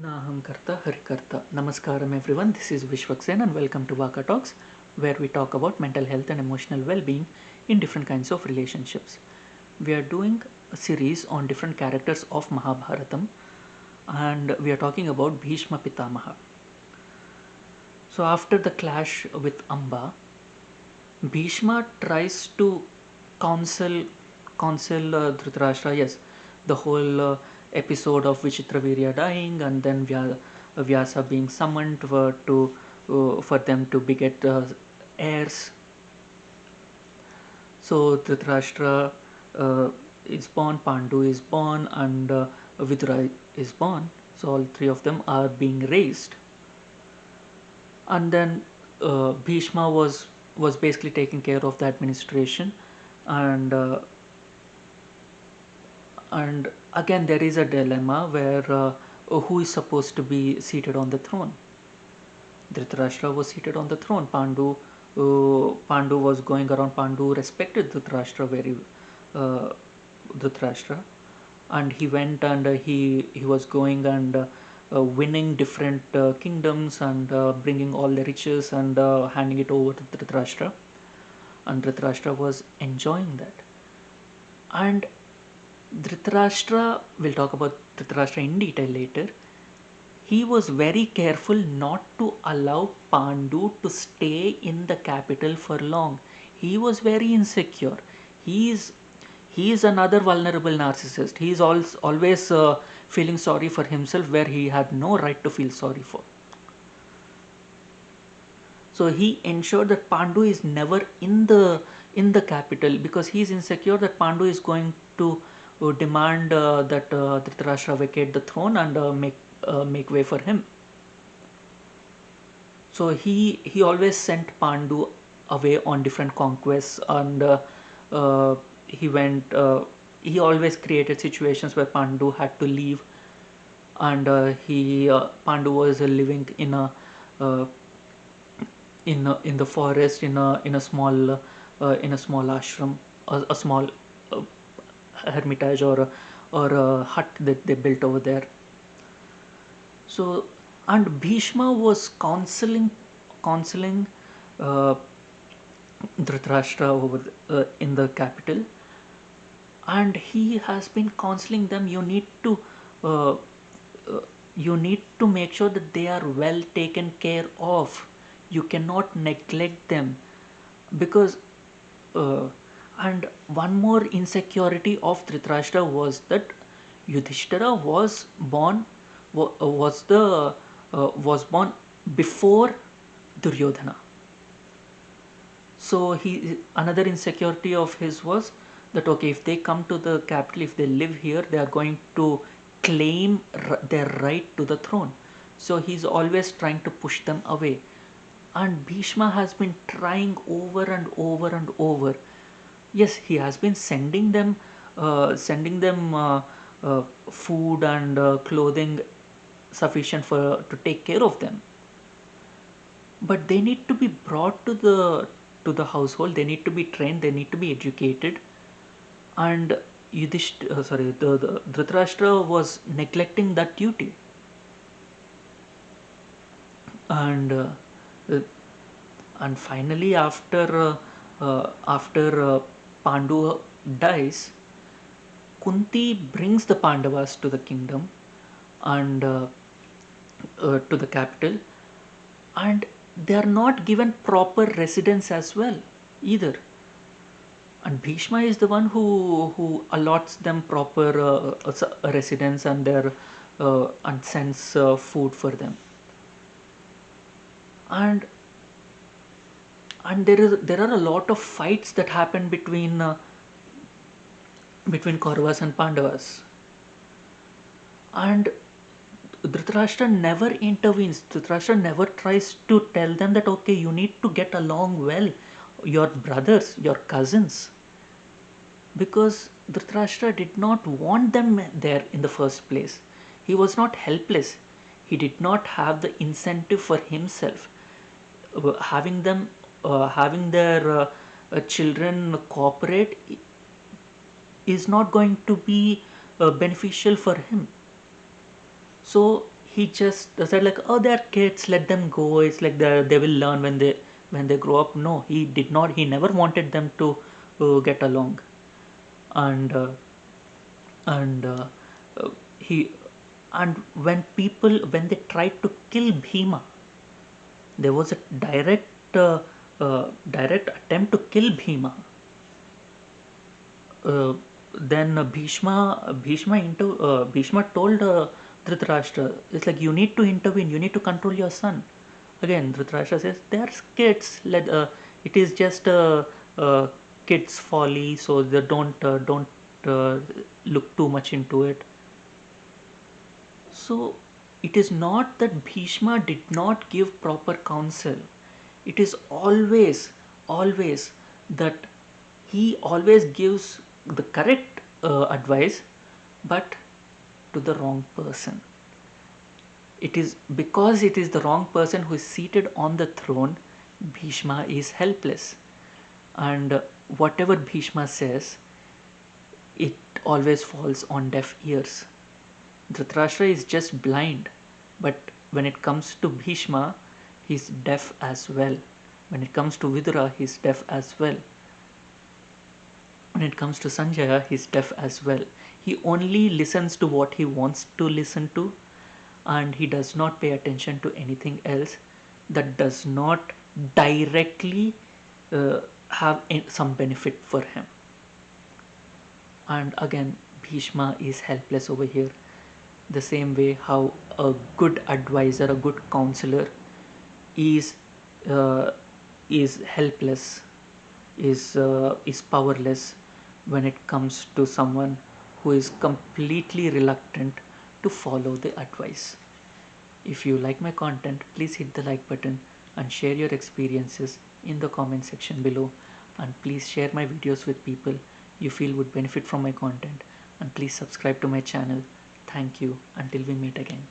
Naham Karta Harikarta. Namaskaram everyone, this is Vishwaksen and welcome to Vaka Talks, where we talk about mental health and emotional well-being in different kinds of relationships. We are doing a series on different characters of Mahabharatam and we are talking about Bhishma Pitamaha. So after the clash with Amba, Bhishma tries to counsel Dhritarashtra. Yes, the whole episode of Vichitravirya dying and then Vyasa being summoned for them to beget heirs. So Dhritarashtra is born, Pandu is born, and Vidura is born. So all three of them are being raised, and then Bhishma was basically taking care of the administration, and again there is a dilemma where who is supposed to be seated on the throne. Dhritarashtra was seated on the throne. Pandu was going around. Pandu respected uh, Dhritarashtra, and he went and he was going and winning different kingdoms and bringing all the riches and handing it over to Dhritarashtra, and Dhritarashtra was enjoying that. And Dhritarashtra, we'll talk about Dhritarashtra in detail later. He was very careful not to allow Pandu to stay in the capital for long. He was very insecure. He is he is another vulnerable narcissist. He is always feeling sorry for himself where he had no right to feel sorry for. So he ensured that Pandu is never in the capital because he is insecure that Pandu is going to demand that Dhritarashtra vacate the throne and make way for him. So he always sent Pandu away on different conquests, and uh, he went. He always created situations where Pandu had to leave, and he Pandu was living uh, in the forest in a small ashram, a small uh, hermitage or a hut that they built over there. So, and Bhishma was counseling uh, Dhritarashtra in the capital, and he has been counseling them. Uh, you need to make sure that they are well taken care of. You cannot neglect them because. Uh, and one more insecurity of Dhritarashtra was that Yudhishthira was born before Duryodhana. So he another insecurity of his was that okay, if they come to the capital, if they live here, they are going to claim their right to the throne. So he's always trying to push them away. And Bhishma has been trying over and over and over. Yes, he has been sending them food and clothing sufficient for to take care of them, but they need to be brought to the household. They need to be trained, they need to be educated. And the Dhritarashtra was neglecting that duty. And uh, uh, and finally after Pandu dies, Kunti brings the Pandavas to the kingdom and to the capital, and they are not given proper residence as well either. And Bhishma is the one who allots them proper residence and their and sends food for them. And there are a lot of fights that happen between Kauravas and Pandavas. And Dhritarashtra never intervenes. Dhritarashtra never tries to tell them that okay, you need to get along well, your brothers, your cousins, because Dhritarashtra did not want them there in the first place. He was not helpless. He did not have the incentive for himself. Having their children cooperate is not going to be beneficial for him. So he just said like, oh, they're kids, let them go, it's like they will learn when they grow up. No, he did not, he never wanted them to get along. And and he and when they tried to kill Bhima, there was a direct attempt to kill Bhima. uh, then Bhishma told Dhritarashtra, it's like, you need to intervene, you need to control your son. Again, Dhritarashtra says, they are kids. It is just kids' folly, so they don't look too much into it. So it is not that Bhishma did not give proper counsel. It is always that he always gives the correct advice, but to the wrong person. It is because it is the wrong person who is seated on the throne, Bhishma is helpless. And whatever Bhishma says, it always falls on deaf ears. Dhritarashtra is just blind, but when it comes to Bhishma, he's deaf as well. When it comes to Vidura, he's deaf as well. When it comes to Sanjaya, he's deaf as well. He only listens to what he wants to listen to, and he does not pay attention to anything else that does not directly have some benefit for him. And again, Bhishma is helpless over here. The same way how a good advisor, a good counselor is uh, is helpless, is powerless when it comes to someone who is completely reluctant to follow the advice. If you like my content, please hit the like button and share your experiences in the comment section below, and please share my videos with people you feel would benefit from my content, and please subscribe to my channel. Thank you. Until we meet again.